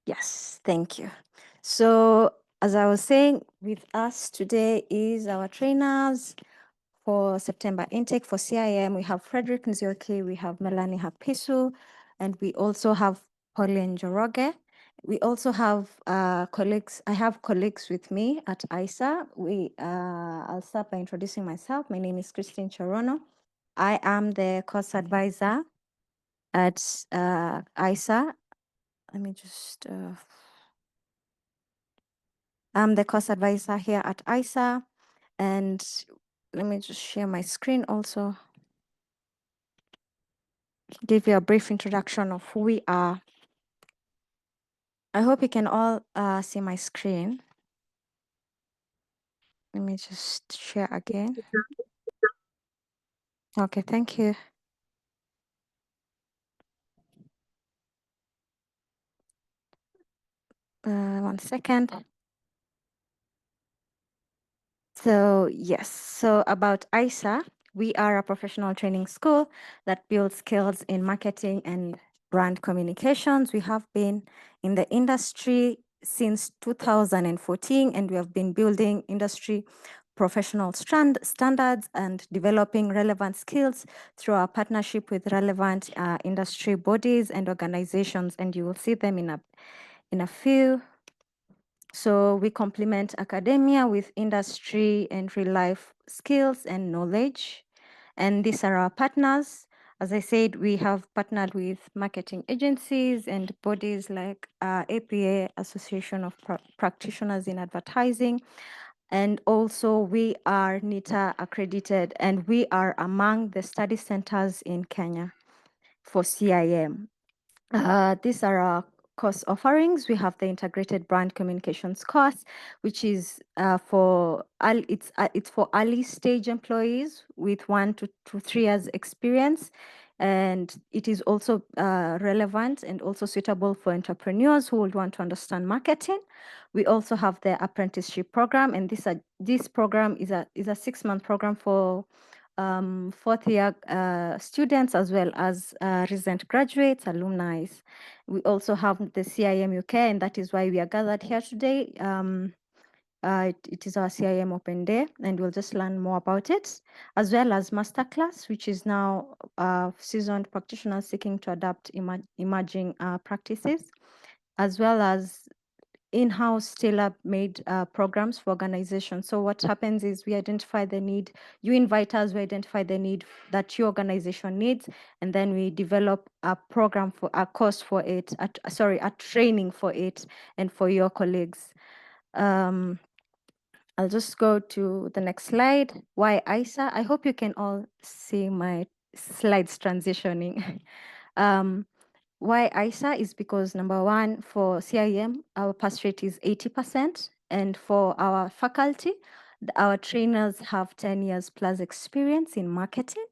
Yes, thank you. So, as I was saying, with us today is our trainers for September intake for CIM. We have Frederick Nzioki, we have Melanie Hapisu, and we also have Pauline Joroge. We also have colleagues. I have colleagues with me at ISA. I'll start by introducing myself. My name is Christine Chorono. I am the course advisor at ISA. Let me just. I'm the course advisor here at ISA, and let me just share my screen also. Give you a brief introduction of who we are. I hope you can all see my screen. Let me just share again. Okay, thank you. One second. So yes, so about ISA, we are a professional training school that builds skills in marketing and brand communications. We have been in the industry since 2014, and we have been building industry professional standards and developing relevant skills through our partnership with relevant industry bodies and organizations, and you will see them in a few. So we complement academia with industry and real life skills and knowledge. And these are our partners. As I said, we have partnered with marketing agencies and bodies like APA, Association of Practitioners in Advertising. And also we are NITA accredited, and we are among the study centers in Kenya for CIM. These are our course offerings. We have the integrated brand communications course, which is for early stage employees with 1 to 3 years experience, and it is also relevant and also suitable for entrepreneurs who would want to understand marketing. We also have the apprenticeship program, and this program is a 6-month program for fourth year students as well as recent graduates, alumni. We also have the CIM UK, and that is why we are gathered here today. It is our CIM Open Day, and we'll just learn more about it, as well as masterclass, which is now seasoned practitioners seeking to adapt emerging practices, as well as in-house tailor-made programs for organizations. So what happens is we identify the need, you invite us, we identify the need that your organization needs, and then we develop a program for a course for it, a training for it and for your colleagues. I'll just go to the next slide. Why ISA? I hope you can all see my slides transitioning. Why ISA is because, number one, for CIM, our pass rate is 80%. And for our faculty, our trainers have 10 years plus experience in marketing.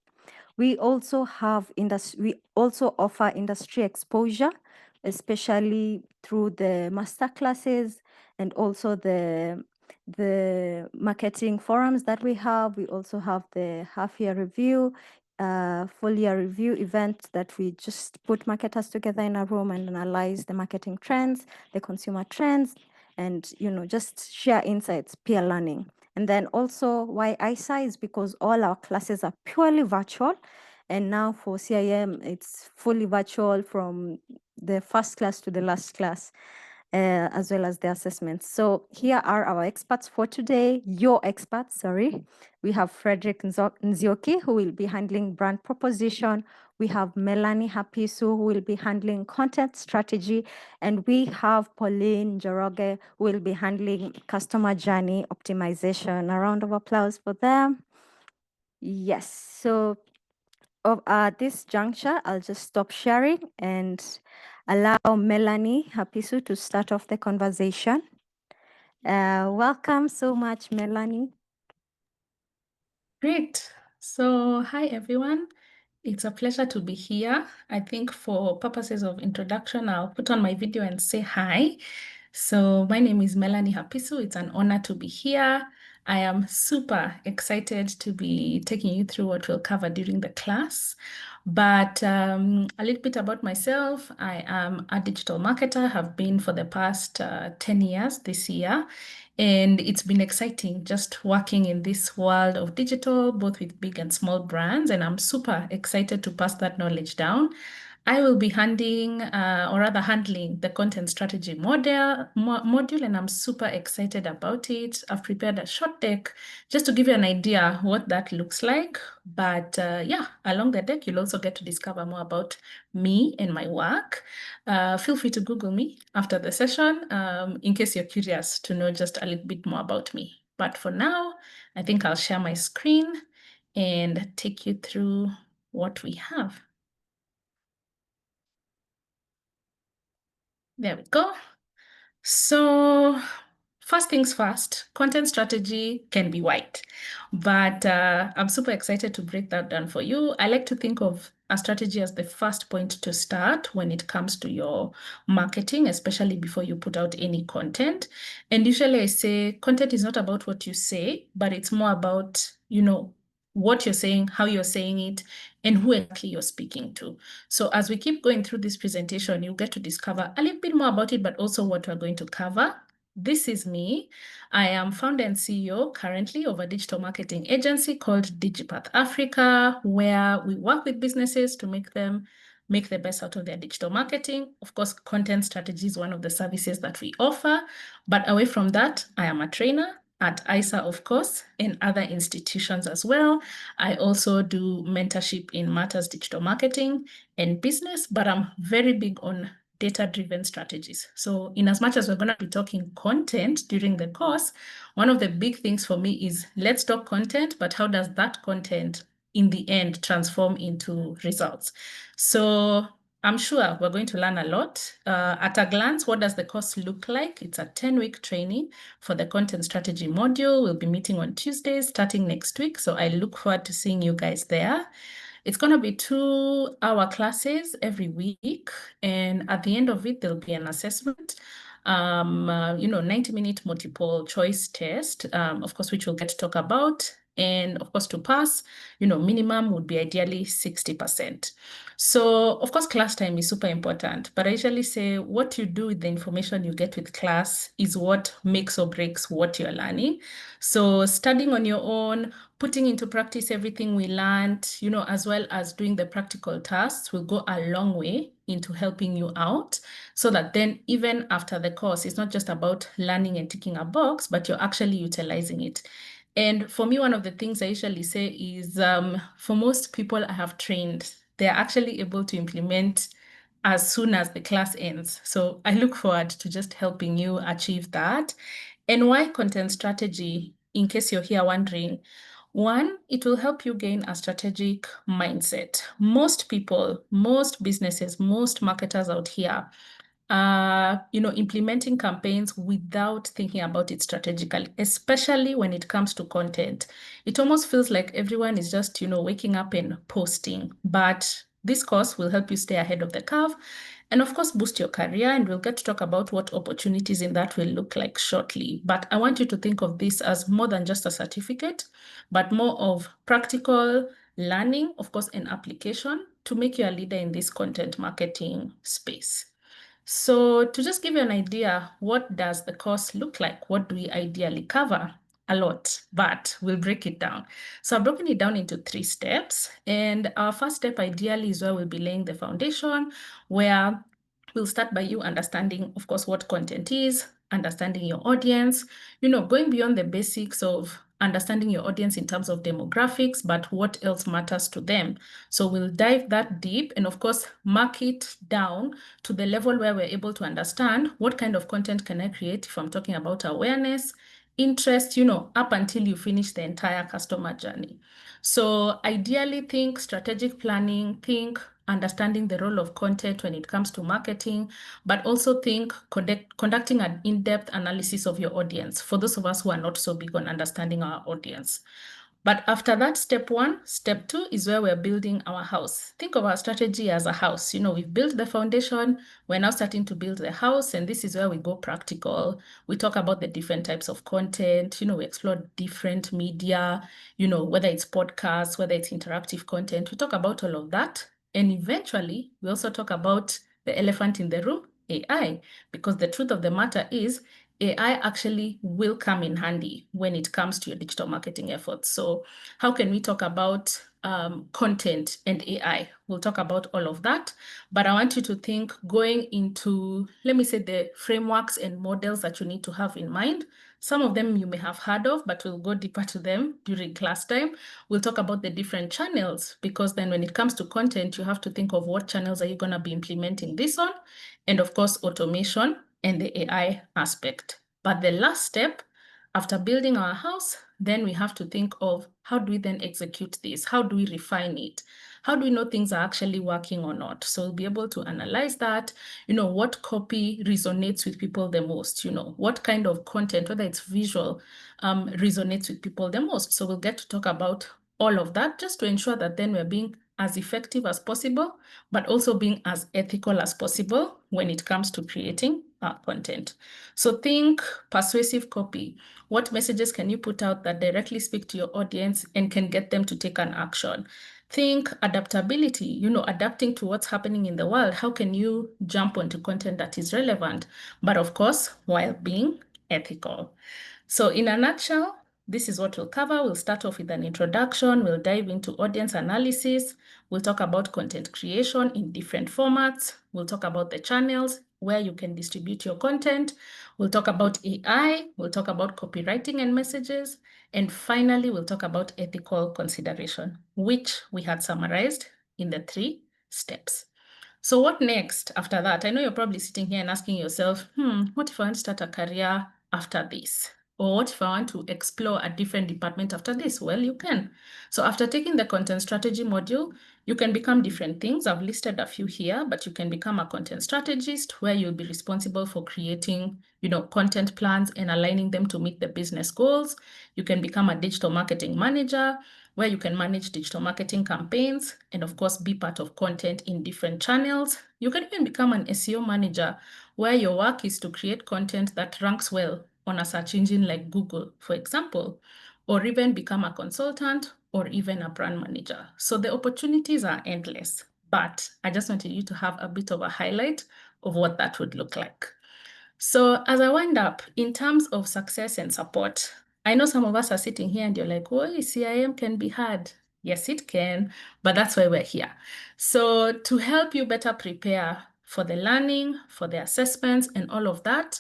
We also offer industry exposure, especially through the master classes and also the marketing forums that we have. We also have the half-year review, full year review event that we just put marketers together in a room and analyze the marketing trends, the consumer trends, and just share insights, peer learning. And then also why ISA is because all our classes are purely virtual. And now for CIM, it's fully virtual from the first class to the last class, as well as the assessments. So here are our experts for today, your experts, sorry. We have Frederick Nzioki, who will be handling brand proposition. We have Melanie Hapisu, who will be handling content strategy. And we have Pauline Joroge, who will be handling customer journey optimization. A round of applause for them. Yes, so at this juncture, I'll just stop sharing and allow Melanie Hapisu to start off the conversation. Welcome so much, Melanie. Great. So, hi everyone. It's a pleasure to be here. I think for purposes of introduction, I'll put on my video and say hi. So, my name is Melanie Hapisu. It's an honor to be here. I am super excited to be taking you through what we'll cover during the class. But a little bit about myself. I am a digital marketer, have been for the past 10 years this year. And it's been exciting just working in this world of digital, both with big and small brands. And I'm super excited to pass that knowledge down. I will be handling the content strategy module, and I'm super excited about it. I've prepared a short deck just to give you an idea what that looks like. But yeah, along the deck, you'll also get to discover more about me and my work. Feel free to Google me after the session in case you're curious to know just a little bit more about me. But for now, I think I'll share my screen and take you through what we have. There we go. So first things first, content strategy can be wide, but I'm super excited to break that down for you. I like to think of a strategy as the first point to start when it comes to your marketing, especially before you put out any content. And usually I say content is not about what you say, but it's more about, what you're saying, how you're saying it, and who exactly you're speaking to. So as we keep going through this presentation, you'll get to discover a little bit more about it, but also what we're going to cover. This is me. I am founder and CEO currently of a digital marketing agency called Digipath Africa, where we work with businesses to make the best out of their digital marketing. Of course, content strategy is one of the services that we offer. But away from that, I am a trainer at ISA, of course, and other institutions as well. I also do mentorship in matters digital marketing and business, but I'm very big on data-driven strategies. So in as much as we're going to be talking content during the course, one of the big things for me is let's talk content, but how does that content in the end transform into results? So I'm sure we're going to learn a lot. At a glance, what does the course look like? It's a 10-week training for the content strategy module. We'll be meeting on Tuesdays starting next week. So I look forward to seeing you guys there. It's going to be 2-hour classes every week. And at the end of it, there'll be an assessment, 90-minute multiple choice test, of course, which we'll get to talk about. And of course, to pass, minimum would be ideally 60%. So of course, class time is super important, but I usually say what you do with the information you get with class is what makes or breaks what you're learning. So studying on your own, putting into practice everything we learned, as well as doing the practical tasks will go a long way into helping you out so that then even after the course, it's not just about learning and ticking a box, but you're actually utilizing it. And for me, one of the things I usually say is for most people I have trained, they're actually able to implement as soon as the class ends. So I look forward to just helping you achieve that. And why content strategy, in case you're here wondering? One, it will help you gain a strategic mindset. Most people, most businesses, most marketers out here implementing campaigns without thinking about it strategically, especially when it comes to content. It almost feels like everyone is just, waking up and posting. But this course will help you stay ahead of the curve and, of course, boost your career. And we'll get to talk about what opportunities in that will look like shortly. But I want you to think of this as more than just a certificate, but more of practical learning, of course, and application to make you a leader in this content marketing space. So to just give you an idea, what does the course look like? What do we ideally cover? A lot, but we'll break it down. So I've broken it down into 3 steps. And our first step ideally is where we'll be laying the foundation, where we'll start by you understanding, of course, what content is, understanding your audience, going beyond the basics of understanding your audience in terms of demographics, but what else matters to them. So we'll dive that deep and, of course, mark it down to the level where we're able to understand what kind of content can I create if I'm talking about awareness, interest, up until you finish the entire customer journey. So ideally, think strategic planning, think understanding the role of content when it comes to marketing, but also think conducting an in-depth analysis of your audience for those of us who are not so big on understanding our audience. But after that, step 1, step 2 is where we're building our house. Think of our strategy as a house. We've built the foundation. We're now starting to build the house. And this is where we go practical. We talk about the different types of content. We explore different media, whether it's podcasts, whether it's interactive content. We talk about all of that. And eventually, we also talk about the elephant in the room, AI, because the truth of the matter is AI actually will come in handy when it comes to your digital marketing efforts. So how can we talk about content and AI? We'll talk about all of that, but I want you to think going into, let me say, the frameworks and models that you need to have in mind. Some of them you may have heard of, but we'll go deeper to them during class time. We'll talk about the different channels, because then when it comes to content, you have to think of what channels are you going to be implementing this on, and of course, automation and the AI aspect. But the last step, after building our house, then we have to think of how do we then execute this? How do we refine it? How do we know things are actually working or not? So we'll be able to analyze that, what copy resonates with people the most, what kind of content, whether it's visual, resonates with people the most. So we'll get to talk about all of that just to ensure that then we're being as effective as possible, but also being as ethical as possible when it comes to creating our content. So think persuasive copy. What messages can you put out that directly speak to your audience and can get them to take an action? Think adaptability, adapting to what's happening in the world. How can you jump onto content that is relevant, but of course, while being ethical? So in a nutshell, this is what we'll cover. We'll start off with an introduction. We'll dive into audience analysis. We'll talk about content creation in different formats. We'll talk about the channels where you can distribute your content. We'll talk about AI. We'll talk about copywriting and messages. And finally, we'll talk about ethical consideration, which we had summarized in the 3 steps. So what next after that? I know you're probably sitting here and asking yourself, what if I want to start a career after this? Or what if I want to explore a different department after this? Well, you can. So after taking the content strategy module, you can become different things. I've listed a few here, but you can become a content strategist where you'll be responsible for creating, content plans and aligning them to meet the business goals. You can become a digital marketing manager where you can manage digital marketing campaigns and of course be part of content in different channels. You can even become an SEO manager where your work is to create content that ranks well on a search engine like Google, for example, or even become a consultant or even a brand manager. So the opportunities are endless, but I just wanted you to have a bit of a highlight of what that would look like. So as I wind up, in terms of success and support, I know some of us are sitting here and you're like, oh, CIM can be hard. Yes, it can, but that's why we're here. So to help you better prepare for the learning, for the assessments and all of that,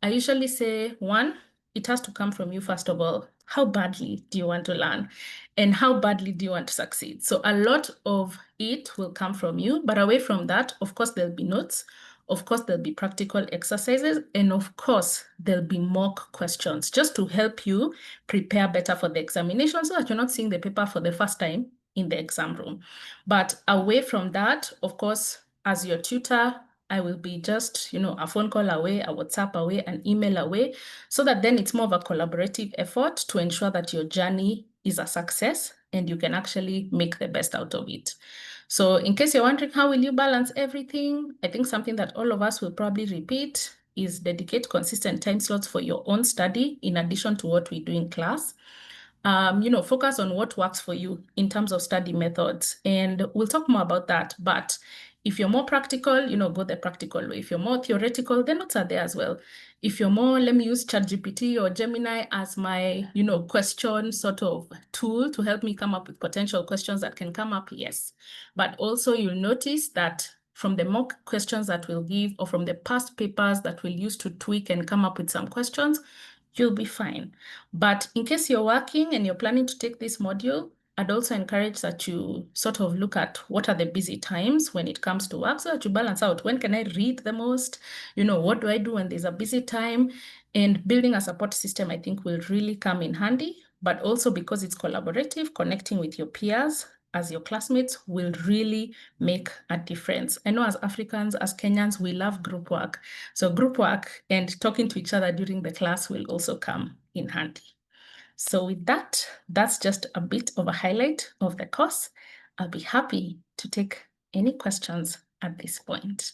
I usually say, 1, it has to come from you first of all. How badly do you want to learn? And how badly do you want to succeed? So a lot of it will come from you, but away from that, of course, there'll be notes. Of course, there'll be practical exercises, and of course, there'll be mock questions just to help you prepare better for the examination so that you're not seeing the paper for the first time in the exam room. But away from that, of course, as your tutor, I will be just, a phone call away, a WhatsApp away, an email away, so that then it's more of a collaborative effort to ensure that your journey is a success and you can actually make the best out of it. So in case you're wondering, how will you balance everything? I think something that all of us will probably repeat is dedicate consistent time slots for your own study in addition to what we do in class. Focus on what works for you in terms of study methods. And we'll talk more about that. But if you're more practical, go the practical way. If you're more theoretical, the notes are there as well. If you're more, let me use ChatGPT or Gemini as my, question sort of tool to help me come up with potential questions that can come up, yes. But also you'll notice that from the mock questions that we'll give or from the past papers that we'll use to tweak and come up with some questions, you'll be fine. But in case you're working and you're planning to take this module, I'd also encourage that you sort of look at what are the busy times when it comes to work so that you balance out when can I read the most, what do I do when there's a busy time? And building a support system, I think, will really come in handy, but also because it's collaborative, connecting with your peers as your classmates will really make a difference. I know as Africans, as Kenyans, we love group work. So group work and talking to each other during the class will also come in handy. So with that, that's just a bit of a highlight of the course. I'll be happy to take any questions at this point.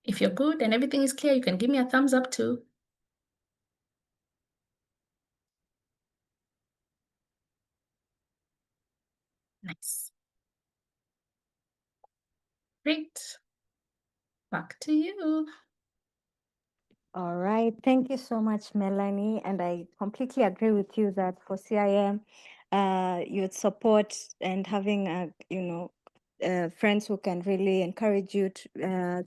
If you're good and everything is clear, you can give me a thumbs up too. Nice. Great. Back to you. All right. Thank you so much, Melanie. And I completely agree with you that for CIM, youth support and having friends who can really encourage you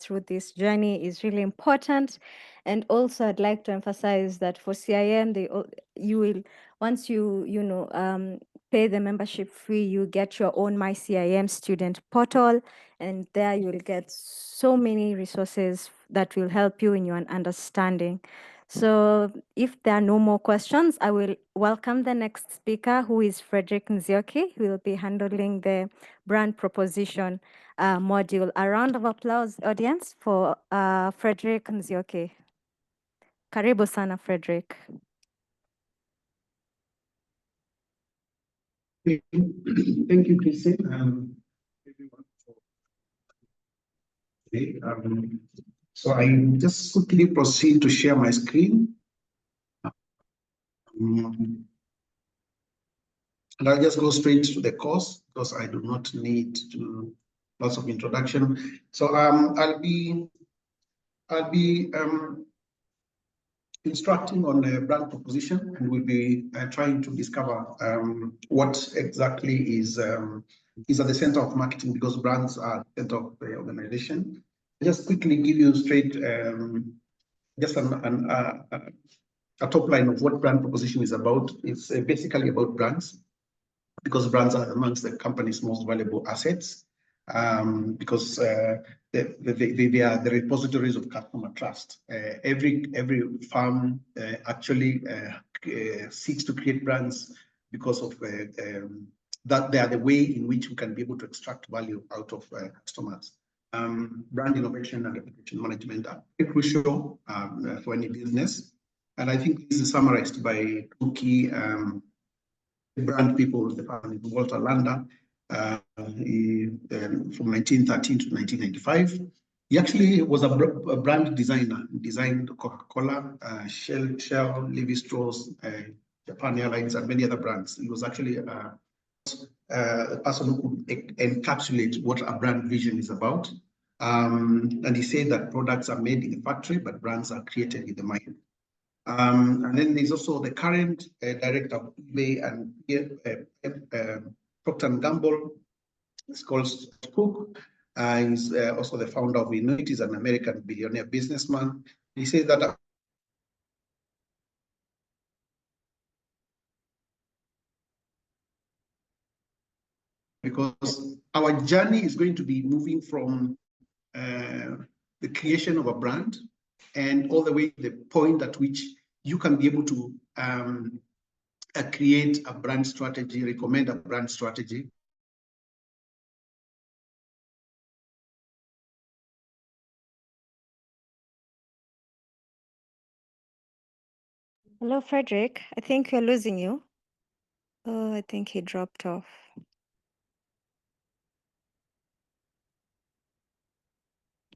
through this journey is really important. And also, I'd like to emphasize that for CIM, you will once you pay the membership fee, you get your own My CIM student portal, and there you will get so many resources that will help you in your understanding. So if there are no more questions, I will welcome the next speaker, who is Frederick Nzioki, who will be handling the brand proposition module. A round of applause, audience, for Frederick Nzioki. Karibu sana, Frederick. Thank you, Christine. Everyone for today. So I just quickly proceed to share my screen. And I'll just go straight to the course because I do not need to lots of introduction. So I'll be instructing on a brand proposition, and we'll be trying to discover what exactly is at the center of marketing, because brands are the center of the organization. Just quickly give you straight just a top line of what brand proposition is about. It's basically about brands, because brands are amongst the company's most valuable assets, because they are the repositories of customer trust. Every firm actually seeks to create brands because of that they are the way in which we can be able to extract value out of customers. Brand innovation and reputation management are crucial for any business. And I think this is summarized by two key brand people. The person is Walter Lander, from 1913 to 1995. He actually was a brand designer. He designed Coca-Cola, Shell, Levi-Strauss, Japan Airlines, and many other brands. He was actually a person who could encapsulate what a brand vision is about. And he said that products are made in the factory, but brands are created in the mind. And then there's also the current director of eBay and Procter & Gamble. It's called Cook. He's also the founder of Inuit. He's an American billionaire businessman. He says that because our journey is going to be moving from the creation of a brand and all the way to the point at which you can be able to create a brand strategy, recommend a brand strategy. Hello, Frederick. I think we're losing you. Oh, I think he dropped off.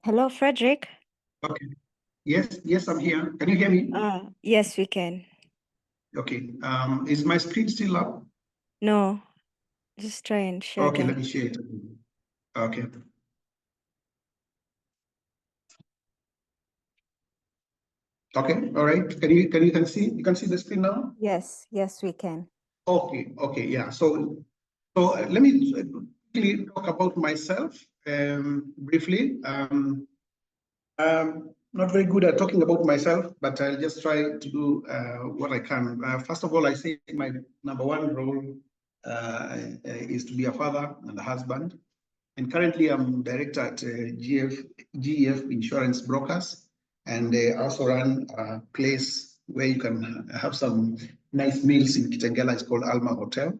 Hello, Frederick. Okay. Yes, I'm here. Can you hear me? Yes, we can. Okay. Is my screen still up? No, just try and share Okay, that. let me share it. Okay. Okay, all right. Can you see the screen now? Yes, we can. Okay, yeah. So let me quickly talk about myself briefly. Not very good at talking about myself, but I'll just try to do what I can. First of all, I say my number one role is to be a father and a husband. And currently I'm director at GEF Insurance Brokers. And I also run a place where you can have some nice meals in Kitengela. It's called Alma Hotel.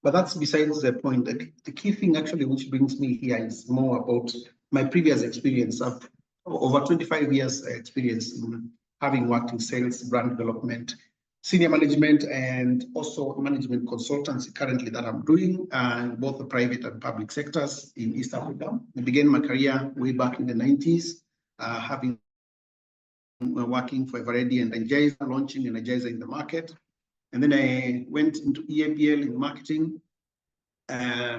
But that's besides the point. The key thing actually which brings me here is more about my previous experience. I've over 25 years experience in having worked in sales, brand development, senior management, and also management consultancy currently that I'm doing in both the private and public sectors in East Africa. I began my career way back in the 90s, having working for Eveready and Energizer, launching Energizer in the market. And then I went into EAPL in marketing.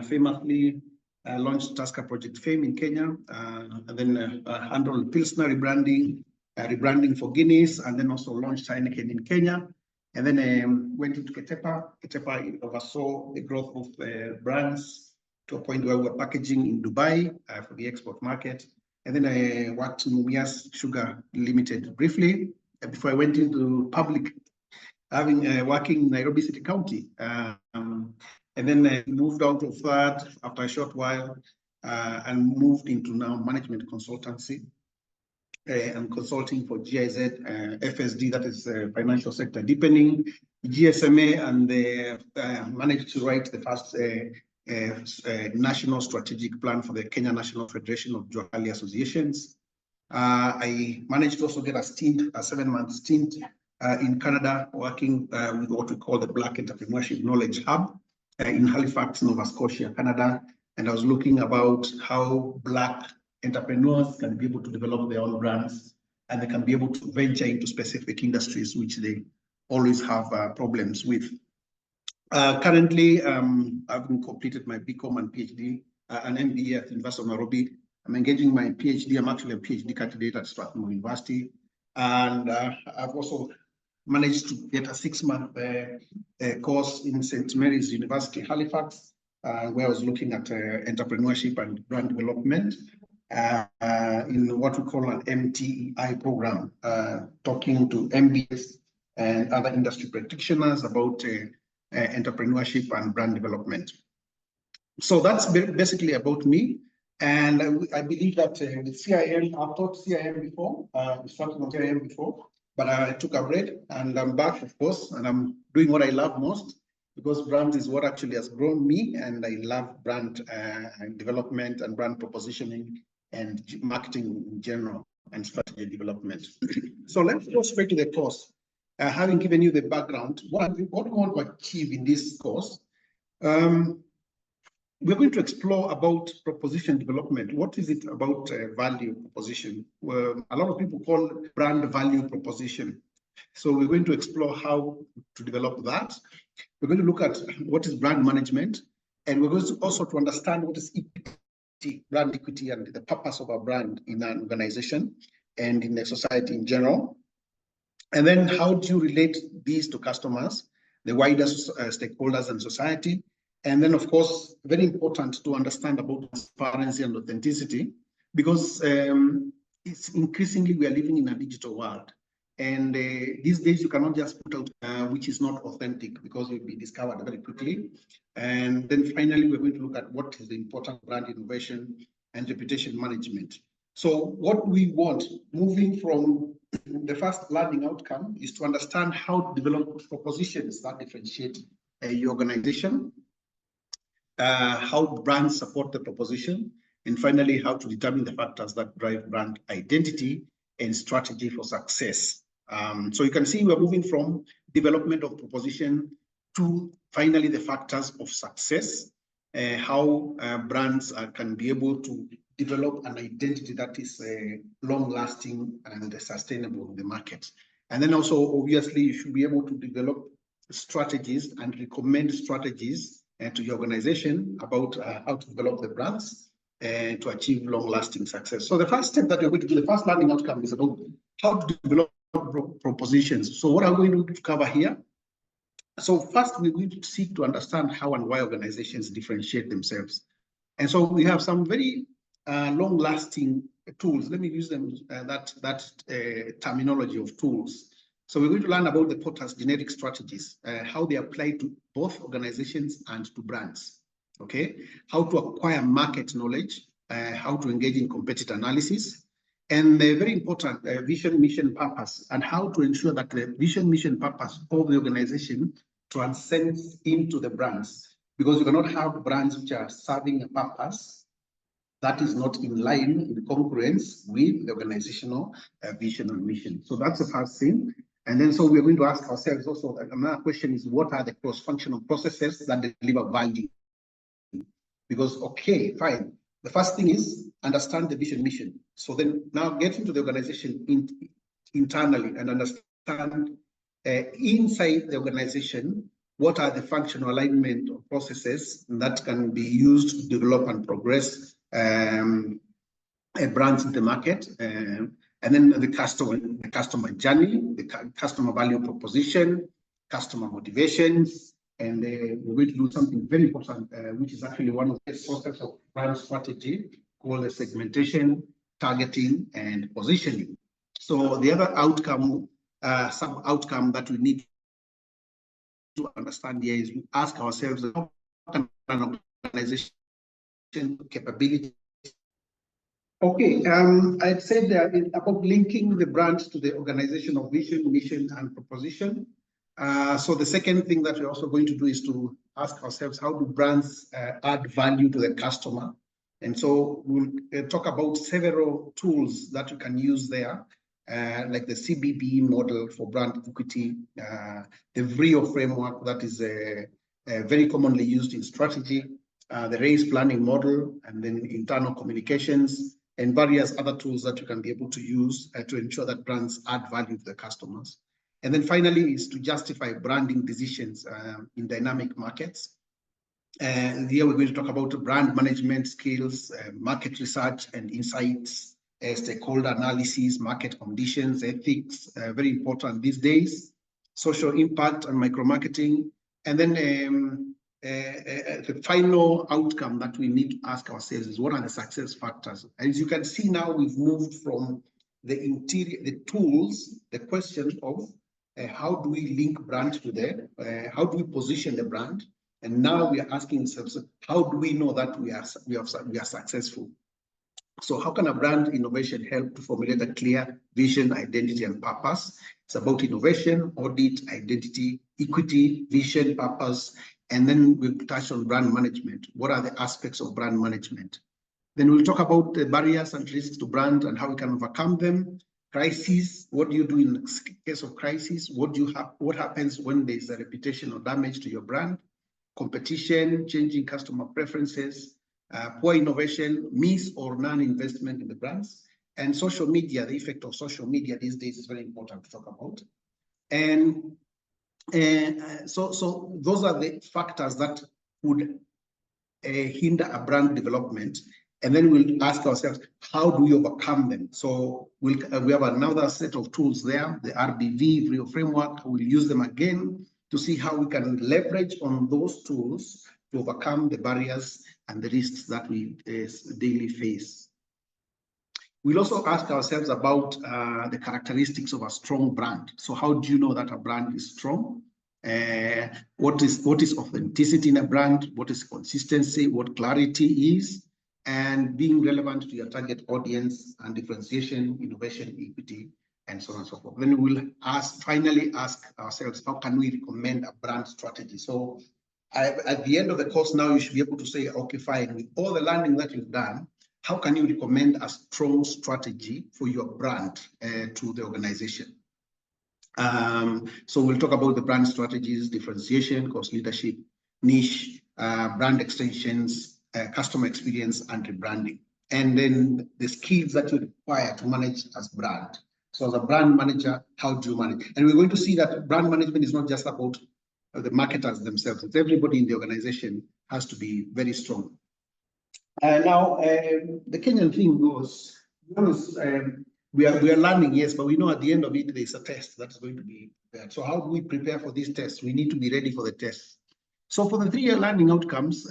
famously launched Tusker Project Fame in Kenya, and then handled Pilsner rebranding for Guinness, and then also launched Heineken in Kenya. And then went into Ketepa. Ketepa oversaw the growth of brands to a point where we were packaging in Dubai for the export market. And then I worked in Mumias Sugar Limited briefly before I went into public, having working in Nairobi City County. And then I moved out of that after a short while and moved into now management consultancy. And consulting for GIZ, FSD, that is financial sector deepening, GSMA, and managed to write the first national strategic plan for the Kenya National Federation of Jokali Associations. I managed to also get a stint, a 7-month stint in Canada, working with what we call the Black Entrepreneurship Knowledge Hub in Halifax, Nova Scotia, Canada. And I was looking about how Black entrepreneurs can be able to develop their own brands, and they can be able to venture into specific industries which they always have problems with. Currently, I've completed my BCom and PhD, an MBA at the University of Nairobi. I'm engaging my PhD. I'm actually a PhD candidate at Strathmore University. And I've also managed to get a 6-month course in St. Mary's University, Halifax, where I was looking at entrepreneurship and brand development in what we call an MTEI program, talking to MBAs and other industry practitioners about entrepreneurship and brand development. So that's basically about me. And I believe that with CIM, I've taught CIM before, started on CIM before, but I took a break and I'm back, of course, and I'm doing what I love most, because brand is what actually has grown me, and I love brand development and brand propositioning and marketing in general and strategy development. So let's go straight to the course. Having given you the background, what we want to achieve in this course, we're going to explore about proposition development. What is it about value proposition? Well, a lot of people call brand value proposition. So we're going to explore how to develop that. We're going to look at what is brand management, and we're going to also to understand what is equity, brand equity, and the purpose of a brand in an organization and in the society in general. And then how do you relate these to customers, the wider stakeholders and society? And then, of course, very important to understand about transparency and authenticity, because it's increasingly we are living in a digital world. And these days you cannot just put out which is not authentic, because it will be discovered very quickly. And then finally, we're going to look at what is the important brand innovation and reputation management. So what we want, moving from the first learning outcome, is to understand how to develop propositions that differentiate your organization, how brands support the proposition, and finally, how to determine the factors that drive brand identity and strategy for success. So you can see we're moving from development of proposition to finally the factors of success, how brands can be able to develop an identity that is long-lasting and sustainable in the market. And then also, obviously, you should be able to develop strategies and recommend strategies to your organization about how to develop the brands to achieve long-lasting success. So the first step that you're going to do, the first learning outcome, is about how to develop propositions. So what are we going to cover here? So first, we're going to seek to understand how and why organizations differentiate themselves. And so we have some very long-lasting tools. Let me use them, that terminology of tools. So we're going to learn about the Porter's generic strategies, how they apply to both organizations and to brands, okay? How to acquire market knowledge, how to engage in competitor analysis, and the very important vision, mission, purpose, and how to ensure that the vision, mission, purpose of the organization transcends into the brands, because you cannot have brands which are serving a purpose that is not in line, in congruence with the organizational vision and mission. So that's the first thing. And then so we're going to ask ourselves also, another question is, what are the cross-functional processes that deliver value? Because, okay, fine. The first thing is understand the vision mission. So then now get into the organization internally and understand inside the organization, what are the functional alignment of processes that can be used to develop and progress a brand in the market, and then the customer journey, the customer value proposition, customer motivations, and we're going to do something very important, which is actually one of the sources of brand strategy, called the segmentation, targeting, and positioning. So the other outcome, sub-outcome that we need to understand here is we ask ourselves, how can an organization capability? Okay, I said that about linking the brand to the organizational vision, mission, and proposition. So the second thing that we're also going to do is to ask ourselves, how do brands add value to the customer? And so we'll talk about several tools that you can use there, like the CBB model for brand equity, the VRIO framework that is very commonly used in strategy, the race planning model, and then internal communications, and various other tools that you can be able to use to ensure that brands add value to the customers. And then finally is to justify branding decisions in dynamic markets. And here we're going to talk about brand management skills, market research and insights, stakeholder analysis, market conditions, ethics, very important these days, social impact and micro-marketing. And then the final outcome that we need to ask ourselves is, what are the success factors? As you can see now, we've moved from the interior, the tools, the question of how do we link brand to them, how do we position the brand? And now we are asking ourselves, how do we know that we are successful? So how can a brand innovation help to formulate a clear vision, identity, and purpose? It's about innovation, audit, identity, equity, vision, purpose, and then we'll touch on brand management. What are the aspects of brand management? Then we'll talk about the barriers and risks to brand and how we can overcome them. Crisis, what do you do in case of crisis? What happens when there's a reputational damage to your brand? Competition, changing customer preferences, poor innovation, miss or non-investment in the brands, and social media. The effect of social media these days is very important to talk about. And so those are the factors that would hinder a brand development. And then we'll ask ourselves, how do we overcome them? So we have another set of tools there, the RBV VRIO framework. We'll use them again to see how we can leverage on those tools to overcome the barriers and the risks that we daily face. We'll also ask ourselves about the characteristics of a strong brand. So how do you know that a brand is strong? What is authenticity in a brand? What is consistency? What clarity is? And being relevant to your target audience, and differentiation, innovation, equity, and so on and so forth. Then we'll finally ask ourselves, how can we recommend a brand strategy? So at the end of the course now, you should be able to say, okay, fine, with all the learning that you've done, how can you recommend a strong strategy for your brand to the organization? So we'll talk about the brand strategies, differentiation, cost leadership, niche, brand extensions, customer experience, and rebranding. And then the skills that you require to manage as brand. So as a brand manager, how do you manage? And we're going to see that brand management is not just about the marketers themselves. It's everybody in the organization has to be very strong. Now, the Kenyan thing goes, we are learning, yes, but we know at the end of it, there's a test that is going to be prepared. So how do we prepare for this test? We need to be ready for the test. So for the 3-year learning outcomes,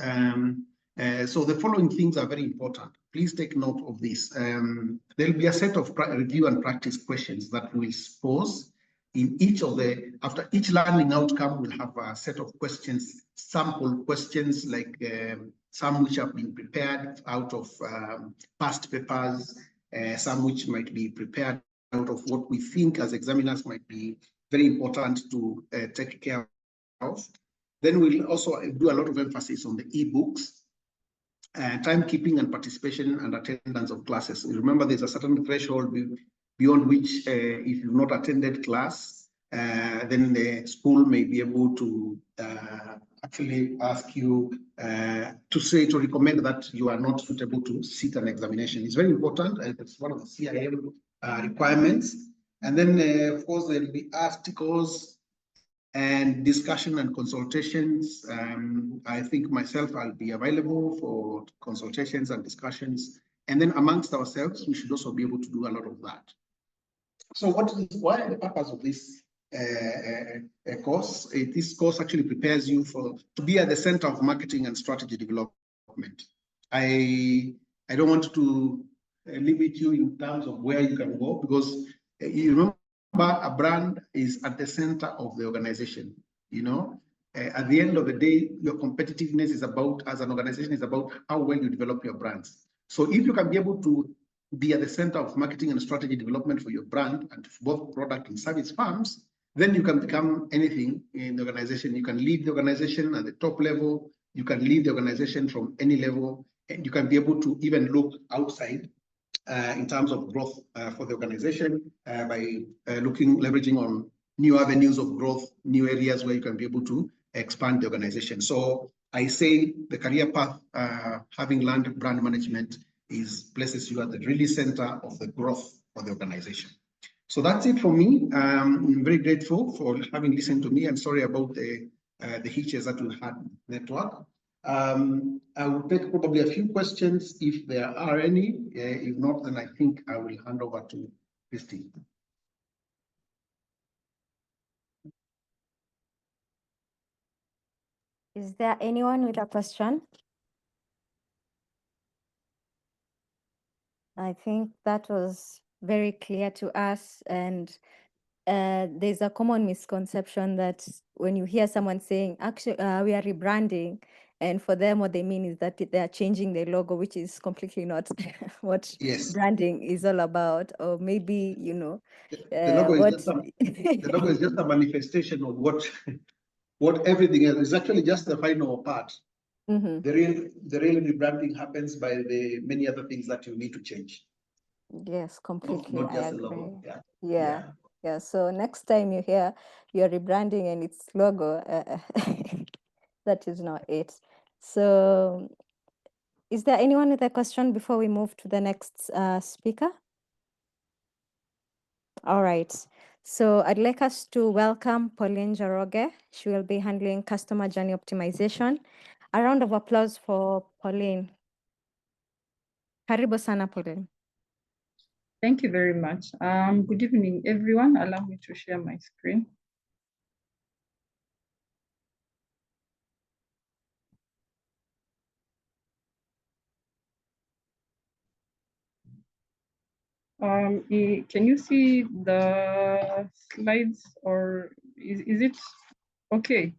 so the following things are very important. Please take note of this. There'll be a set of review and practice questions that we'll pose. In each of the, after each learning outcome, we'll have a set of questions, sample questions, like some which have been prepared out of past papers, some which might be prepared out of what we think as examiners might be very important to take care of. Then we'll also do a lot of emphasis on the ebooks, timekeeping and participation and attendance of classes. Remember, there's a certain threshold beyond which, if you've not attended class, then the school may be able to actually ask you to recommend that you are not suitable to sit an examination. It's very important. It's one of the CIM requirements. And then, of course, there will be articles And discussion and consultations, I think myself, I'll be available for consultations and discussions. And then amongst ourselves, we should also be able to do a lot of that. So why the purpose of this course? This course actually prepares you to be at the center of marketing and strategy development. I don't want to limit you in terms of where you can go, because you remember a brand is at the center of the organization. At the end of the day, your competitiveness is about, as an organization, is about how well you develop your brands. So if you can be able to be at the center of marketing and strategy development for your brand and for both product and service firms, then you can become anything in the organization. You can lead the organization at the top level. You can lead the organization from any level, and you can be able to even look outside in terms of growth for the organization by leveraging on new avenues of growth, new areas where you can be able to expand the organization. So I say the career path, having learned brand management, places you at the really center of the growth of the organization. So that's it for me. I'm very grateful for having listened to me, and sorry about the hitches that we had network. I will take probably a few questions if there are any. If not, then I think I will hand over to Christy. Is there anyone with a question? I think that was very clear to us, and there's a common misconception that when you hear someone saying, actually, we are rebranding, and for them, what they mean is that they are changing their logo, which is completely not what branding is all about. Or maybe, the logo is just a manifestation of what everything else is. Actually just the final part. Mm-hmm. The real rebranding happens by the many other things that you need to change. Yes, completely. Not just the logo. Yeah. So next time you hear you're rebranding and it's logo, that is not it. So is there anyone with a question before we move to the next speaker? All right. So I'd like us to welcome Pauline Jaroge. She will be handling customer journey optimization. A round of applause for Pauline. Karibu sana, Pauline. Thank you very much. Good evening, everyone. Allow me to share my screen. Can you see the slides, or is it okay?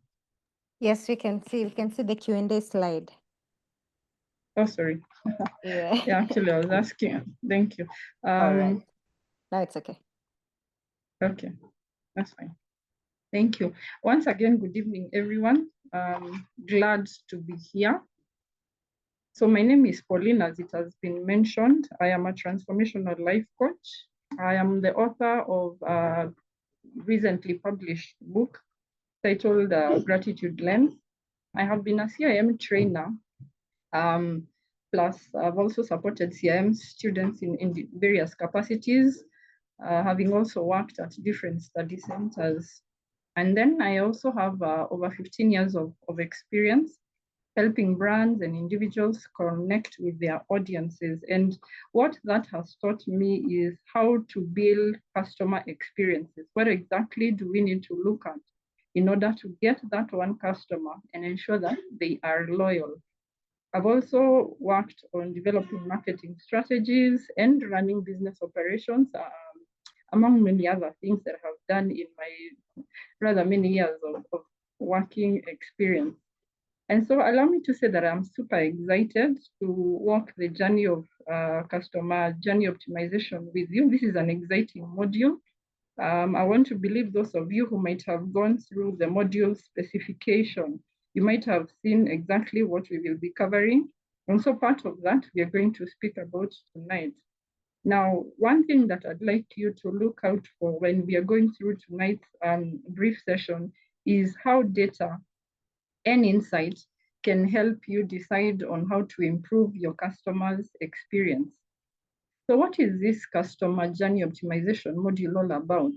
Yes, we can see. We can see the Q&A slide. Oh, sorry. Yeah. Yeah, actually, I was asking. Thank you. All right. No, it's okay. Okay, that's fine. Thank you. Once again, good evening, everyone. Glad to be here. So my name is Pauline, as it has been mentioned. I am a transformational life coach. I am the author of a recently published book titled Gratitude Lens. I have been a CIM trainer, plus I've also supported CIM students in various capacities, having also worked at different study centers. And then I also have over 15 years of experience helping brands and individuals connect with their audiences. And what that has taught me is how to build customer experiences. What exactly do we need to look at in order to get that one customer and ensure that they are loyal? I've also worked on developing marketing strategies and running business operations, among many other things that I have done in my rather many years of working experience. And so allow me to say that I'm super excited to walk the journey of customer journey optimization with you. This is an exciting module. I want to believe those of you who might have gone through the module specification, you might have seen exactly what we will be covering. And so part of that we are going to speak about tonight. Now, one thing that I'd like you to look out for when we are going through tonight's brief session is how data and insight can help you decide on how to improve your customers' experience. So what is this customer journey optimization module all about?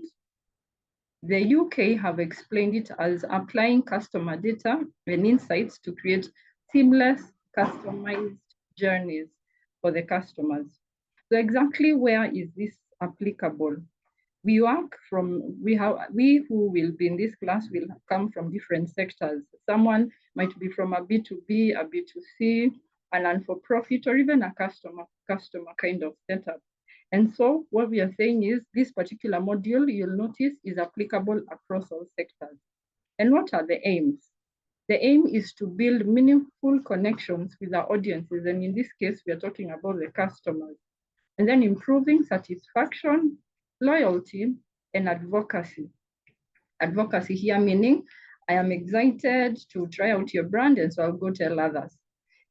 The UK have explained it as applying customer data and insights to create seamless, customized journeys for the customers. So exactly where is this applicable? We who will be in this class will come from different sectors. Someone might be from a B2B, a B2C, a non-for-profit, or even a customer kind of setup. And so what we are saying is this particular module, you'll notice, is applicable across all sectors. And what are the aims? The aim is to build meaningful connections with our audiences. And in this case, we are talking about the customers. And then improving satisfaction, loyalty, and advocacy. Advocacy here meaning I am excited to try out your brand, and so I'll go tell others.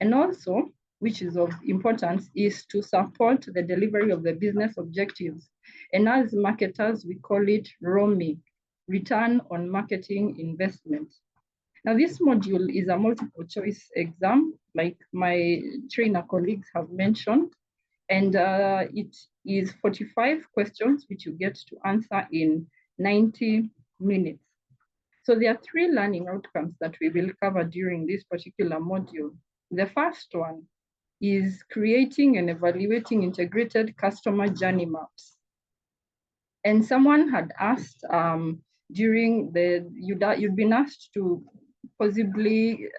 And also, which is of importance, is to support the delivery of the business objectives. And as marketers, we call it ROMI, Return on Marketing Investment. Now, this module is a multiple choice exam, like my trainer colleagues have mentioned, and it is 45 questions, which you get to answer in 90 minutes. So there are 3 learning outcomes that we will cover during this particular module. The first one is creating and evaluating integrated customer journey maps. And someone had asked during you'd been asked to possibly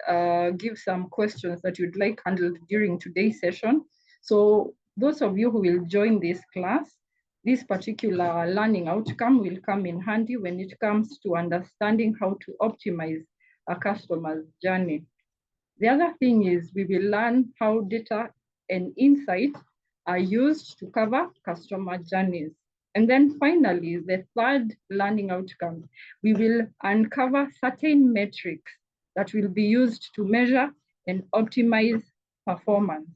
give some questions that you'd like handled during today's session. So those of you who will join this class, this particular learning outcome will come in handy when it comes to understanding how to optimize a customer's journey. The other thing is we will learn how data and insight are used to cover customer journeys. And then finally, the third learning outcome, we will uncover certain metrics that will be used to measure and optimize performance.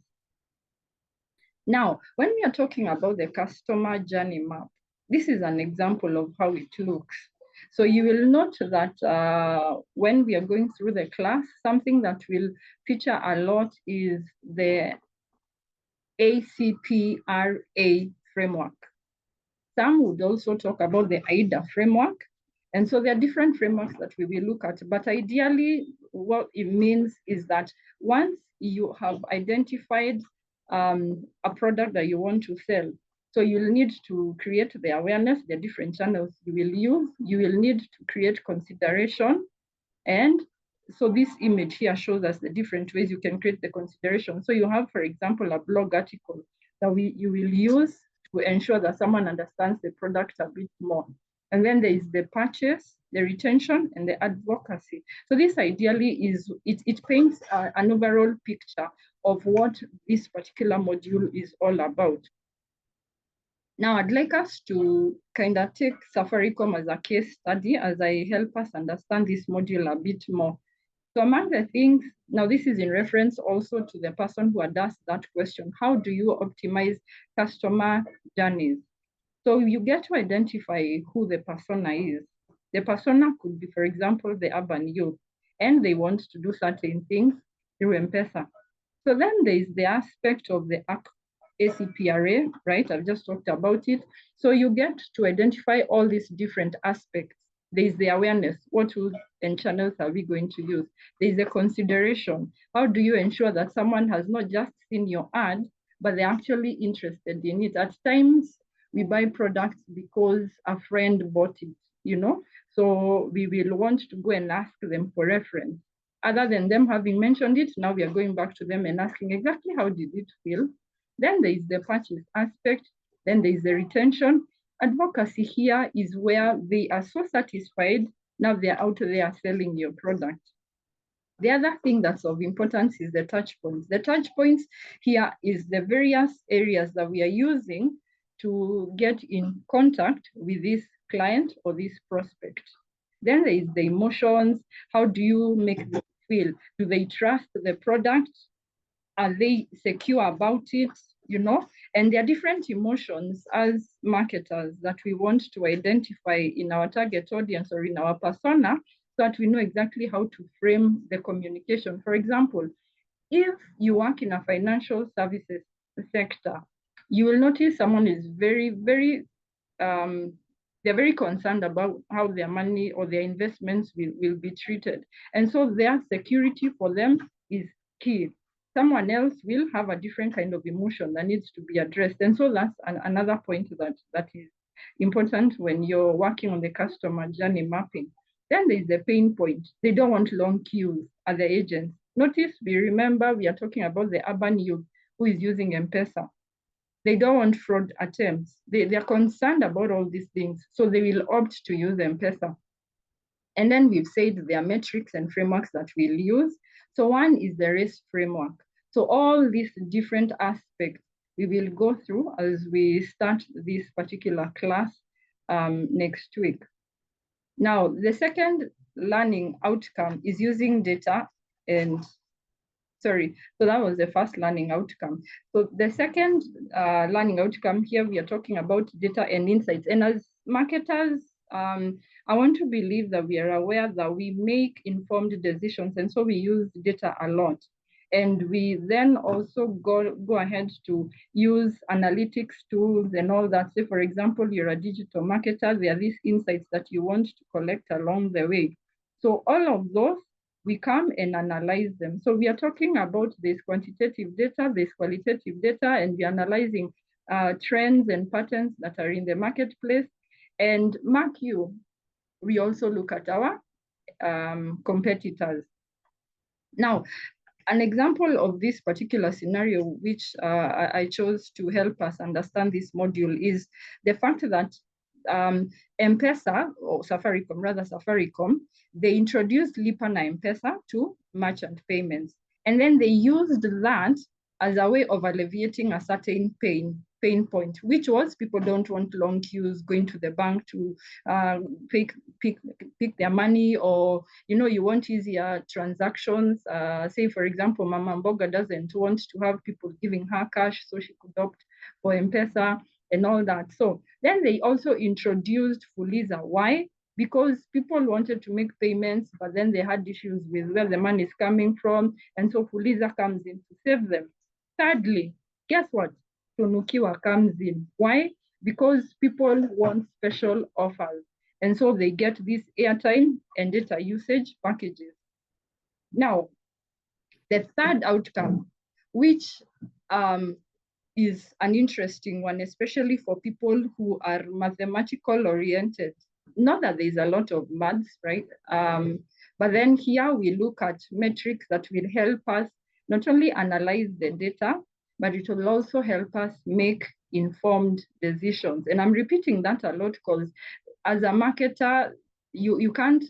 Now, when we are talking about the customer journey map, this is an example of how it looks. So you will note that when we are going through the class, something that will feature a lot is the ACPRA framework. Some would also talk about the AIDA framework. And so there are different frameworks that we will look at, but ideally what it means is that once you have identified a product that you want to sell, so you'll need to create the awareness, the different channels you will use, you will need to create consideration. And so this image here shows us the different ways you can create the consideration. So you have, for example, a blog article that you will use to ensure that someone understands the product a bit more. And then there is the purchase, the retention, and the advocacy. So this ideally is, it paints an overall picture of what this particular module is all about. Now, I'd like us to kind of take Safaricom as a case study as I help us understand this module a bit more. So among the things, now this is in reference also to the person who had asked that question, how do you optimize customer journeys? So you get to identify who the persona is. The persona could be, for example, the urban youth, and they want to do certain things through M-Pesa. So then there is the aspect of the ACPRA, right? I've just talked about it. So you get to identify all these different aspects. There is the awareness, what tools and channels are we going to use? There is the consideration. How do you ensure that someone has not just seen your ad, but they're actually interested in it? At times, we buy products because a friend bought it, you know? So we will want to go and ask them for reference. Other than them having mentioned it, now we are going back to them and asking exactly how did it feel? Then there is the purchase aspect, then there is the retention. Advocacy here is where they are so satisfied, now they're out there selling your product. The other thing that's of importance is the touch points. The touch points here is the various areas that we are using to get in contact with this client or this prospect. Then there is the emotions. How do you make them feel? Do they trust the product? Are they secure about it? You know, and there are different emotions as marketers that we want to identify in our target audience or in our persona, so that we know exactly how to frame the communication. For example, if you work in a financial services sector, you will notice someone is very, very they're very concerned about how their money or their investments will be treated. And so their security for them is key. Someone else will have a different kind of emotion that needs to be addressed. And so that's another point that is important when you're working on the customer journey mapping. Then there's the pain point. They don't want long queues at the agents. Notice, we remember we are talking about the urban youth who is using M-Pesa. They don't want fraud attempts. They're concerned about all these things, so they will opt to use M-Pesa. And then we've said there are metrics and frameworks that we'll use. So one is the RACE framework. So all these different aspects we will go through as we start this particular class next week. Now, the second learning outcome is using data and sorry, so that was the first learning outcome. So the second learning outcome here, we are talking about data and insights. And as marketers, I want to believe that we are aware that we make informed decisions, and so we use data a lot. And we then also go ahead to use analytics tools and all that. Say, for example, you're a digital marketer, there are these insights that you want to collect along the way. So all of those, we come and analyze them. So we are talking about this quantitative data, this qualitative data, and we're analyzing trends and patterns that are in the marketplace. And mark you, we also look at our competitors. Now, an example of this particular scenario, which I chose to help us understand this module, is the fact that M-Pesa, or Safaricom, they introduced Lipa na M-Pesa to merchant payments. And then they used that as a way of alleviating a certain pain point, which was people don't want long queues going to the bank to pick their money, or you want easier transactions. Say, for example, Mama Mboga doesn't want to have people giving her cash, so she could opt for M-Pesa and all that. So then they also introduced Fuliza. Why? Because people wanted to make payments, but then they had issues with where the money is coming from, and so Fuliza comes in to save them. Thirdly, guess what? Tunukiwa comes in. Why? Because people want special offers, and so they get these airtime and data usage packages. Now, the third outcome, which is an interesting one, especially for people who are mathematical oriented. Not that there's a lot of maths, right? But then here we look at metrics that will help us not only analyze the data, but it will also help us make informed decisions. And I'm repeating that a lot because as a marketer, you can't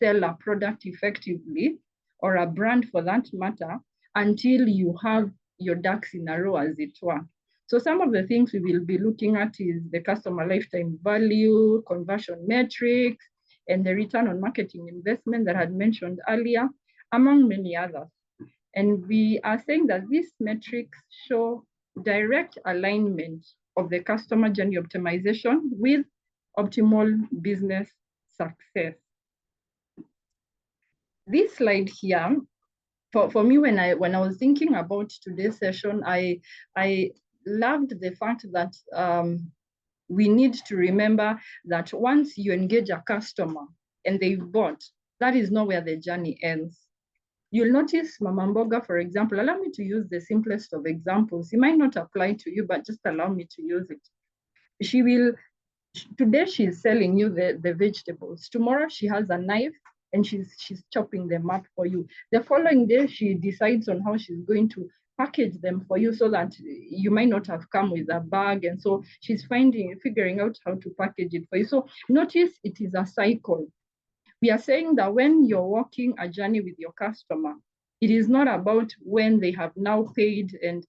sell a product effectively, or a brand for that matter, until you have your ducks in a row, as it were. So some of the things we will be looking at is the customer lifetime value, conversion metrics, and the return on marketing investment that I had mentioned earlier, among many others. And we are saying that these metrics show direct alignment of the customer journey optimization with optimal business success. This slide here, for me, when I was thinking about today's session, I loved the fact that we need to remember that once you engage a customer and they've bought, that is not where the journey ends. You'll notice Mama Mboga, for example, allow me to use the simplest of examples. It might not apply to you, but just allow me to use it. Today she's selling you the vegetables. Tomorrow she has a knife and she's chopping them up for you. The following day, she decides on how she's going to package them for you so that you might not have come with a bag. And so she's figuring out how to package it for you. So notice it is a cycle. We are saying that when you're walking a journey with your customer, it is not about when they have now paid and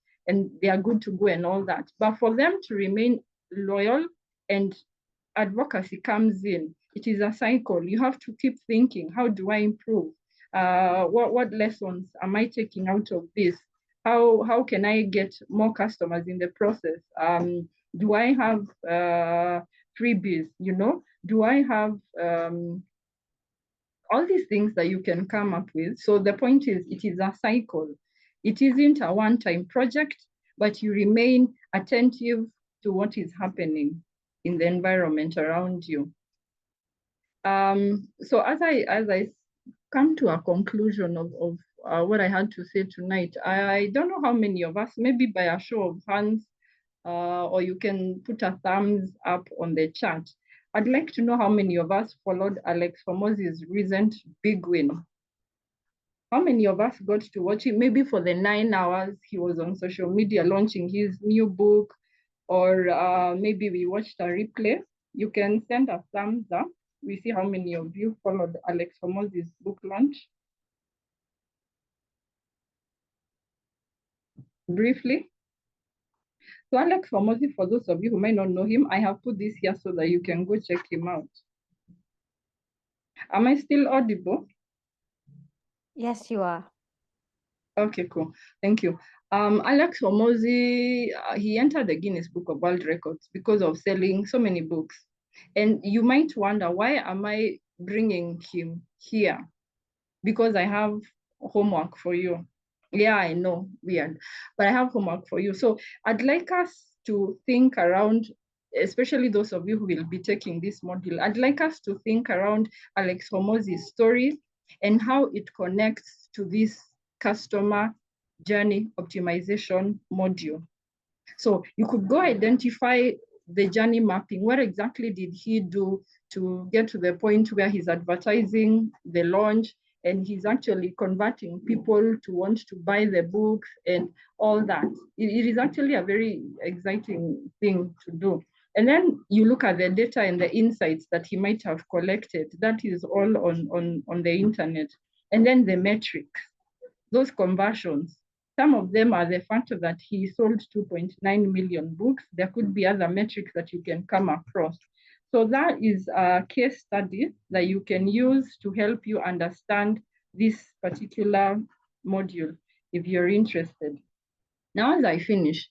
they are good to go and all that, but for them to remain loyal and advocacy comes in. It is a cycle. You have to keep thinking, how do I improve? What lessons am I taking out of this? How can I get more customers in the process? Do I have freebies? Do I have all these things that you can come up with? So the point is, it is a cycle. It isn't a one-time project, but you remain attentive to what is happening in the environment around you. So as I come to a conclusion of what I had to say tonight, I don't know how many of us, maybe by a show of hands, or you can put a thumbs up on the chat. I'd like to know how many of us followed Alex Formose's recent big win. How many of us got to watch him? Maybe for the 9 hours he was on social media launching his new book, or maybe we watched a replay. You can send a thumbs up. We see how many of you followed Alex Formose's book launch. Briefly. So Alex Formose, for those of you who might not know him, I have put this here so that you can go check him out. Am I still audible? Yes, you are. Okay, cool. Thank you. Alex Formose, he entered the Guinness Book of World Records because of selling so many books. And you might wonder, why am I bringing him here? Because I have homework for you. Yeah, I know, weird, but I have homework for you. So I'd like us to think around, especially those of you who will be taking this module, I'd like us to think around Alex Formose's story and how it connects to this customer journey optimization module. So you could go identify the journey mapping. What exactly did he do to get to the point where he's advertising the launch and he's actually converting people to want to buy the book and all that? It is actually a very exciting thing to do. And then you look at the data and the insights that he might have collected. That is all on the internet. And then the metrics, those conversions. Some of them are the fact that he sold 2.9 million books. There could be other metrics that you can come across. So that is a case study that you can use to help you understand this particular module if you're interested. Now, as I finish,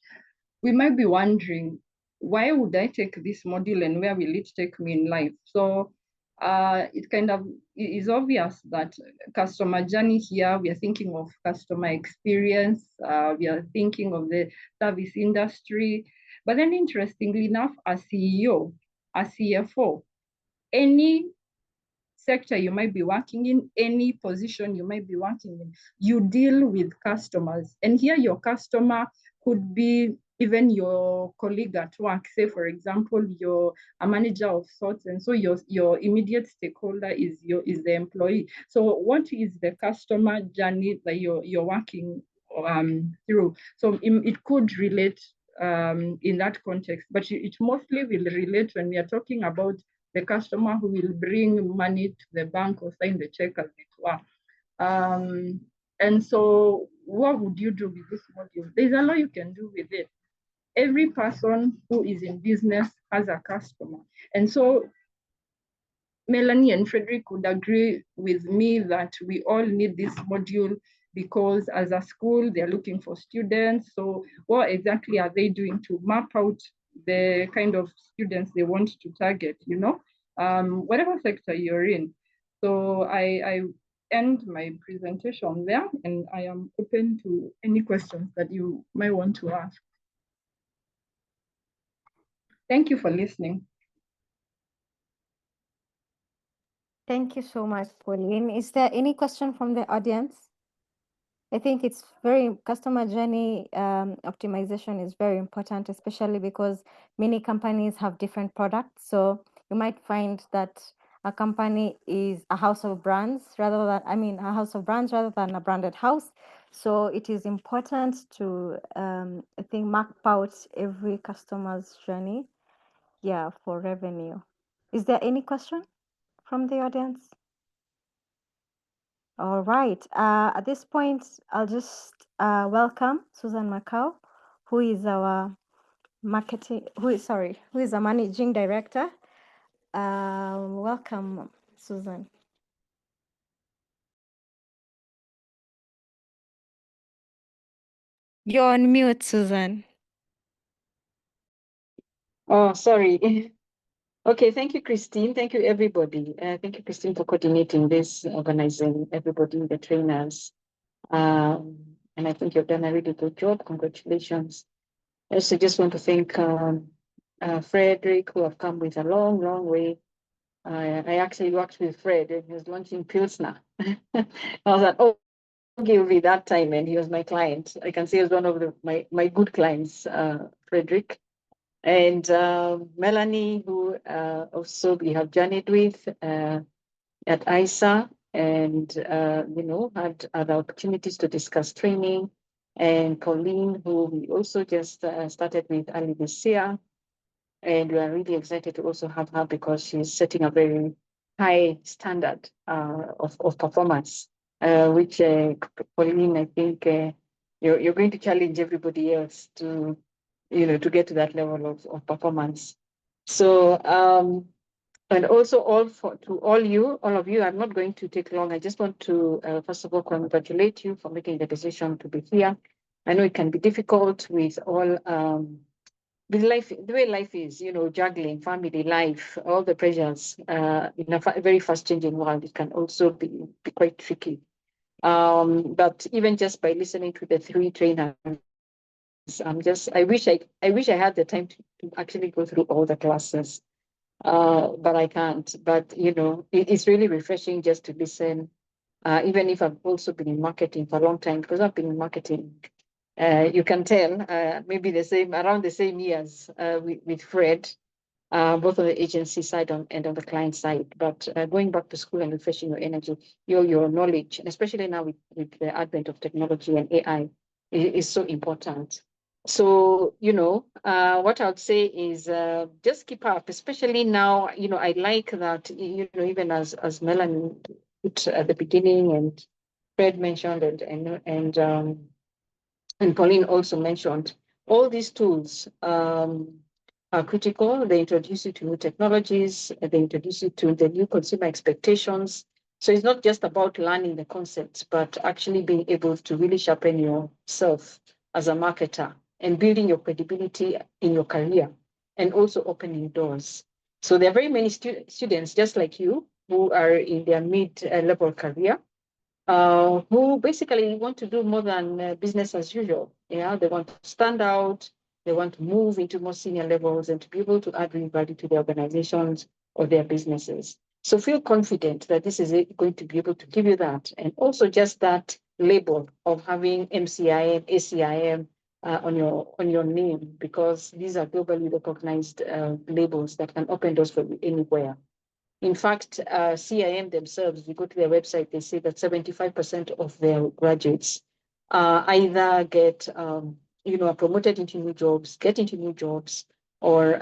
we might be wondering, why would I take this module and where will it take me in life? So it kind of is obvious that customer journey here, we are thinking of customer experience, we are thinking of the service industry, but then interestingly enough, a CEO, a CFO, any sector you might be working in, any position you might be working in, you deal with customers. And here your customer could be even your colleague at work. Say, for example, you're a manager of sorts, and so your immediate stakeholder is the employee. So what is the customer journey that you're working through? So it could relate in that context, but it mostly will relate when we are talking about the customer who will bring money to the bank or sign the check, as it were. And so what would you do with this module? There's a lot you can do with it. Every person who is in business has a customer. And so Melanie and Frederick would agree with me that we all need this module because as a school, they're looking for students. So what exactly are they doing to map out the kind of students they want to target, whatever sector you're in. So I end my presentation there, and I am open to any questions that you might want to ask. Thank you for listening. Thank you so much, Pauline. Is there any question from the audience? I think it's customer journey optimization is very important, especially because many companies have different products. So you might find that a company is a house of brands rather than a branded house. So it is important to, I think, map out every customer's journey, for revenue. Is there any question from the audience? All right. At this point, I'll just welcome Susan Macau, who is our who is a managing director. Welcome, Susan. You're on mute, Susan. Oh, sorry. Okay, thank you, Christine. Thank you, everybody. Thank you, Christine, for coordinating this, organizing everybody, the trainers. And I think you've done a really good job. Congratulations. I also just want to thank Frederick, who have come with a long, long way. I actually worked with Fred and he was launching Pilsner. I was at Ogilvy that time and he was my client. I can say he was one of my good clients, Frederick. And Melanie, who also we have journeyed with at ISA and, had other opportunities to discuss training. And Colleen, who we also just started with early this year. And we are really excited to also have her because she's setting a very high standard of performance, which Pauline, I think you're going to challenge everybody else to, to get to that level of performance. So, and also to all of you, I'm not going to take long. I just want to, first of all, congratulate you for making the decision to be here. I know it can be difficult with all, with life, the way life is, juggling family life, all the pressures in a very fast changing world, it can also be quite tricky. But even just by listening to the three trainers, I wish I had the time to actually go through all the classes, but I can't. But it's really refreshing just to listen. Even if I've also been in marketing for a long time, because I've been in marketing, you can tell maybe around the same years with Fred, both on the agency side and on the client side. But going back to school and refreshing your energy, your knowledge, and especially now with the advent of technology and AI, is so important. So, what I would say is just keep up, especially now, I like that, even as Melanie put at the beginning and Fred mentioned and Pauline also mentioned, all these tools are critical. They introduce you to new technologies, they introduce you to the new consumer expectations. So it's not just about learning the concepts, but actually being able to really sharpen yourself as a marketer and building your credibility in your career and also opening doors. So there are very many students just like you who are in their mid-level career who basically want to do more than business as usual. Yeah, they want to stand out, they want to move into more senior levels and to be able to add real value to their organizations or their businesses. So feel confident that this is going to be able to give you that. And also just that label of having MCIM, ACIM on your name, because these are globally recognized labels that can open doors for you anywhere. In fact, CIM themselves, if you go to their website, they say that 75% of their graduates either get, are promoted into new jobs, get into new jobs, or,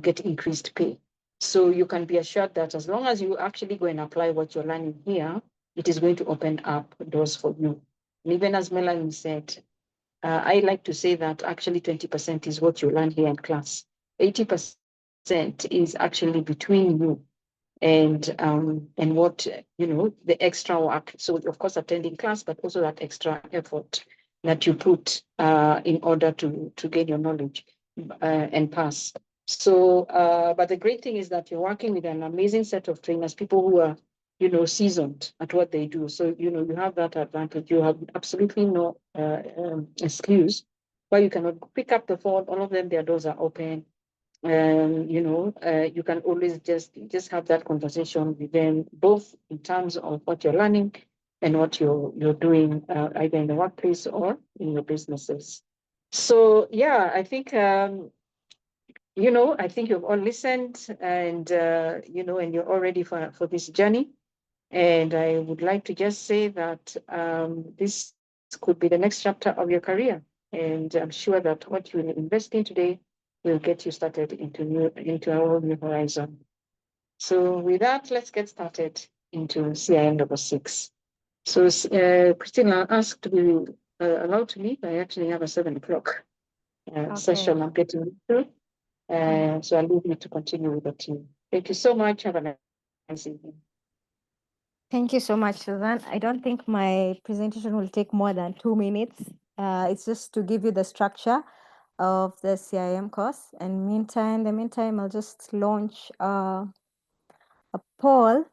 get increased pay. So you can be assured that as long as you actually go and apply what you're learning here, it is going to open up doors for you. And even as Melanie said, I like to say that actually 20% is what you learn here in class. 80% is actually between you and what the extra work. So of course attending class, but also that extra effort that you put in order to gain your knowledge and pass. So but the great thing is that you're working with an amazing set of trainers, people who are seasoned at what they do. So you have that advantage. You have absolutely no excuse why you cannot pick up the phone. All of them, their doors are open. You can always just have that conversation with them, both in terms of what you're learning and what you're doing either in the workplace or in your businesses. So yeah, I think I think you've all listened and and you're all ready for this journey. And I would like to just say that this could be the next chapter of your career. And I'm sure that what you will invest in today will get you started into a whole new horizon. So with that, let's get started into CIM number 6. So Christine, I'll ask to be allowed to leave. I actually have a 7 o'clock session I'm getting through. So I'll leave you to continue with the team. Thank you so much. Have a nice evening. Thank you so much, Suzanne. I don't think my presentation will take more than 2 minutes. It's just to give you the structure of the CIM course. And in the meantime, I'll just launch a poll.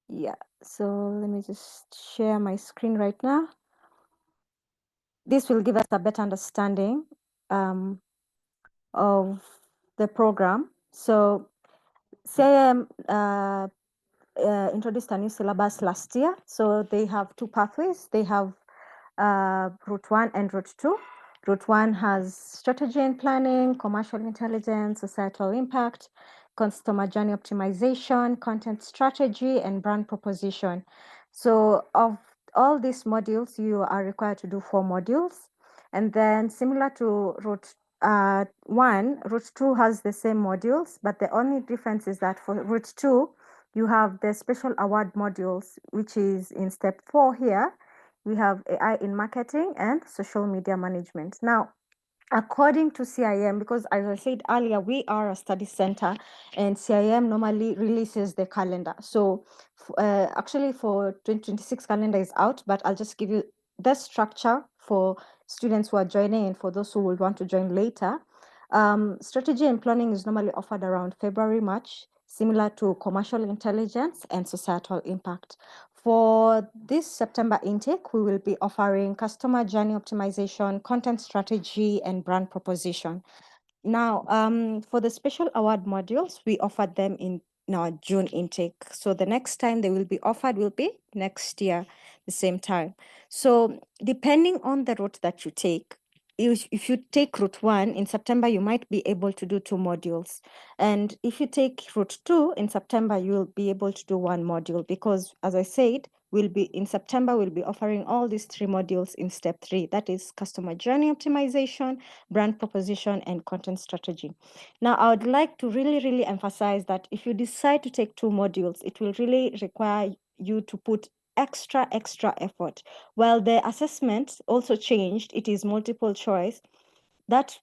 Yeah, so let me just share my screen right now. This will give us a better understanding of the program. So CIM introduced a new syllabus last year. So they have two pathways. They have Route 1 and Route 2. Route 1 has strategy and planning, commercial intelligence, societal impact, customer journey optimization, content strategy, and brand proposition. So of all these modules, you are required to do 4 modules. And then similar to Route 1, Route 2 has the same modules, but the only difference is that for Route 2, you have the special award modules, which is in step 4 here. We have AI in marketing and social media management. Now, according to CIM, because as I said earlier, we are a study center and CIM normally releases the calendar. So actually for 2026 calendar is out, but I'll just give you the structure for students who are joining and for those who will want to join later. Strategy and planning is normally offered around February, March, similar to commercial intelligence and societal impact. For this September intake, we will be offering customer journey optimization, content strategy, and brand proposition. Now, for the special award modules, we offered them in our June intake. So the next time they will be offered will be next year, the same time. So depending on the route that you take, if you take Route 1 in September, you might be able to do 2 modules. And if you take Route 2 in September, you'll be able to do 1 module because, as I said, in September, we'll be offering all these 3 modules in step 3. That is customer journey optimization, brand proposition, and content strategy. Now, I would like to really emphasize that if you decide to take 2 modules, it will really require you to put extra effort. While the assessment also changed, it is multiple choice. That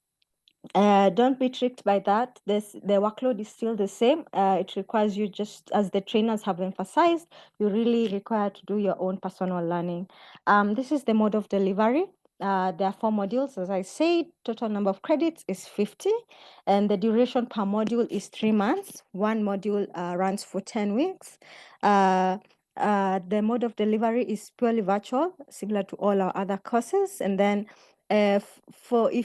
don't be tricked by that. The workload is still the same. It requires you, just as the trainers have emphasized, you really require to do your own personal learning. This is the mode of delivery. There are 4 modules, as I said. Total number of credits is 50, and the duration per module is 3 months. One module runs for 10 weeks. The mode of delivery is purely virtual, similar to all our other courses. And then if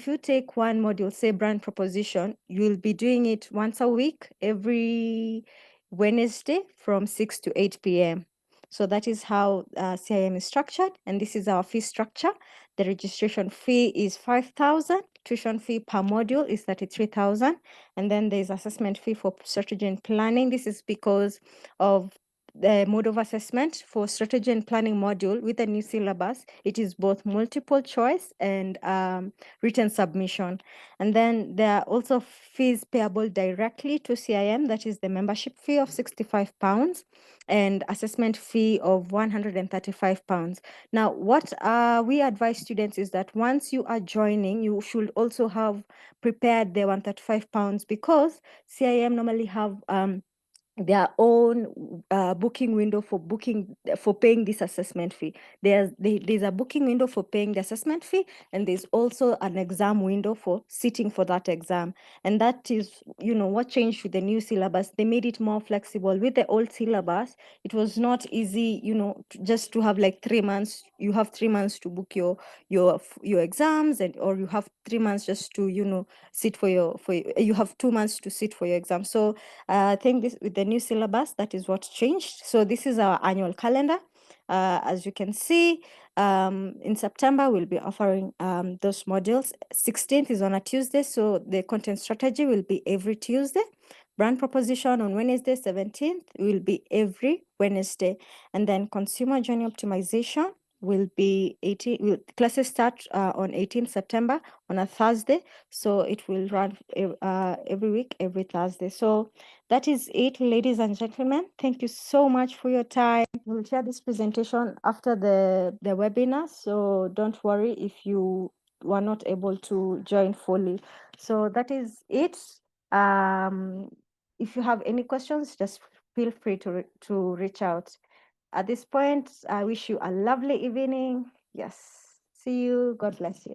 you take one module, say brand proposition, you will be doing it once a week, every Wednesday from 6 to 8 p.m. So that is how CIM is structured, and this is our fee structure. The registration fee is 5,000. Tuition fee per module is 33,000, and then there's assessment fee for strategy and planning. This is because of the mode of assessment for strategy and planning module with the new syllabus. It is both multiple choice and written submission. And then there are also fees payable directly to CIM, that is the membership fee of £65 and assessment fee of £135. Now, what we advise students is that once you are joining, you should also have prepared the £135 because CIM normally have their own booking window for paying this assessment fee. There's a booking window for paying the assessment fee, and there's also an exam window for sitting for that exam. And that is, what changed with the new syllabus. They made it more flexible. With the old syllabus, it was not easy, just to have like 3 months. You have 3 months to book your exams, or you have 3 months just to sit for you have 2 months to sit for your exam. So I think this with the new syllabus, that is what changed. So this is our annual calendar. As you can see, in September, we'll be offering those modules. 16th is on a Tuesday, so the content strategy will be every Tuesday. Brand proposition on Wednesday, 17th, will be every Wednesday. And then consumer journey optimization will be classes start on 18th September on a Thursday. So it will run every week, every Thursday. So that is it, ladies and gentlemen. Thank you so much for your time. We'll share this presentation after the webinar, so don't worry if you were not able to join fully. So that is it. If you have any questions, just feel free to reach out. At this point, I wish you a lovely evening. Yes. See you. God bless you.